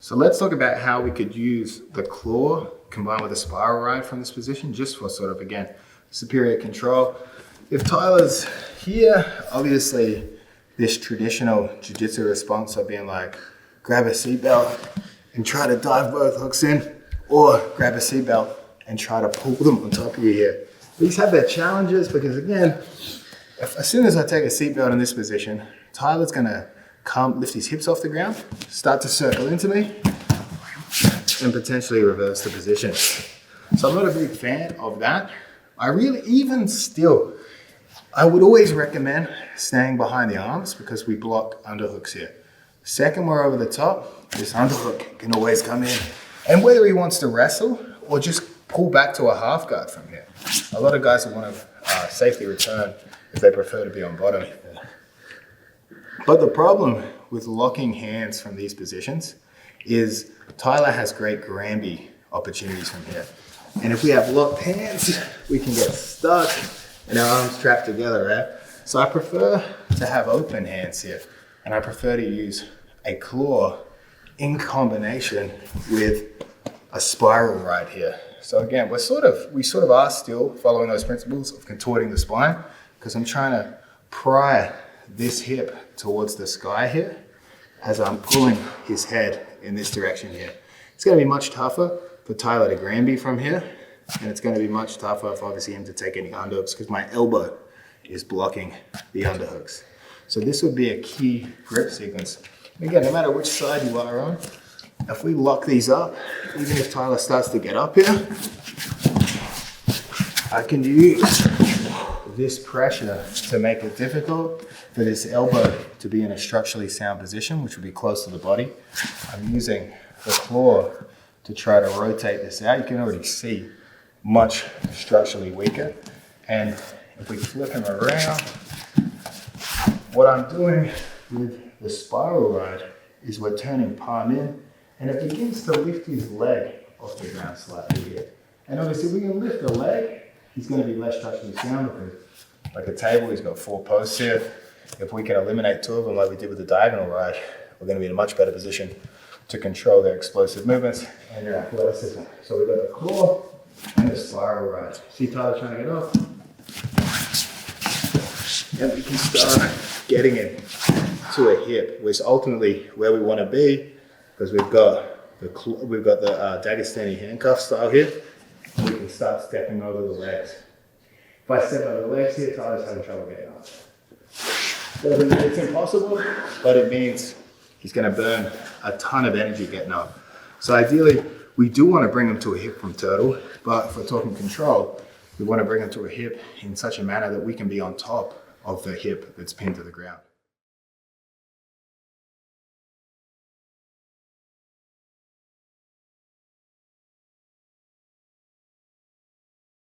So let's talk about how we could use the claw combined with a spiral ride from this position, just for sort of, again, superior control. If Tyler's here, obviously this traditional jiu-jitsu response of being like, grab a seatbelt and try to dive both hooks in, or grab a seatbelt and try to pull them on top of you here. These have their challenges because, again, as soon as I take a seatbelt in this position, Tyler's gonna lift his hips off the ground, start to circle into me, and potentially reverse the position. So I'm not a big fan of that. I would always recommend staying behind the arms because we block underhooks here. Second we're over the top, this underhook can always come in. And whether he wants to wrestle or just pull back to a half guard from here. A lot of guys will want to safely return if they prefer to be on bottom. But the problem with locking hands from these positions is Tyler has great Granby opportunities from here. And if we have locked hands, we can get stuck and our arms trapped together, right? So I prefer to have open hands here. And I prefer to use a claw in combination with a spiral ride here. So again, we sort of are still following those principles of contorting the spine because I'm trying to pry this hip towards the sky here as I'm pulling his head in this direction here. It's going to be much tougher for Tyler to Granby from here, and it's going to be much tougher for obviously him to take any underhooks because my elbow is blocking the underhooks. So this would be a key grip sequence. And again, no matter which side you are on, if we lock these up, even if Tyler starts to get up here, I can use this pressure to make it difficult for this elbow to be in a structurally sound position, which would be close to the body. I'm using the claw to try to rotate this out. You can already see much structurally weaker. And if we flip him around, what I'm doing with the spiral ride is we're turning palm in, and it begins to lift his leg off the ground slightly here. And obviously, if we can lift the leg, he's going to be less structurally sound because, like a table, he's got 4 posts here. If we can eliminate 2 of them like we did with the diagonal ride, we're going to be in a much better position to control their explosive movements and their athleticism. So we've got the claw and the spiral ride. See Tyler trying to get off? And we can start getting it to a hip, which is ultimately where we want to be, because we've got the Dagestani handcuff style here. We can start stepping over the legs. If I step over the legs here, Tyler's having trouble getting up. Doesn't mean it's impossible, but it means he's going to burn a ton of energy getting up. So ideally, we do want to bring him to a hip from turtle, but if we're talking control, we want to bring him to a hip in such a manner that we can be on top of the hip that's pinned to the ground.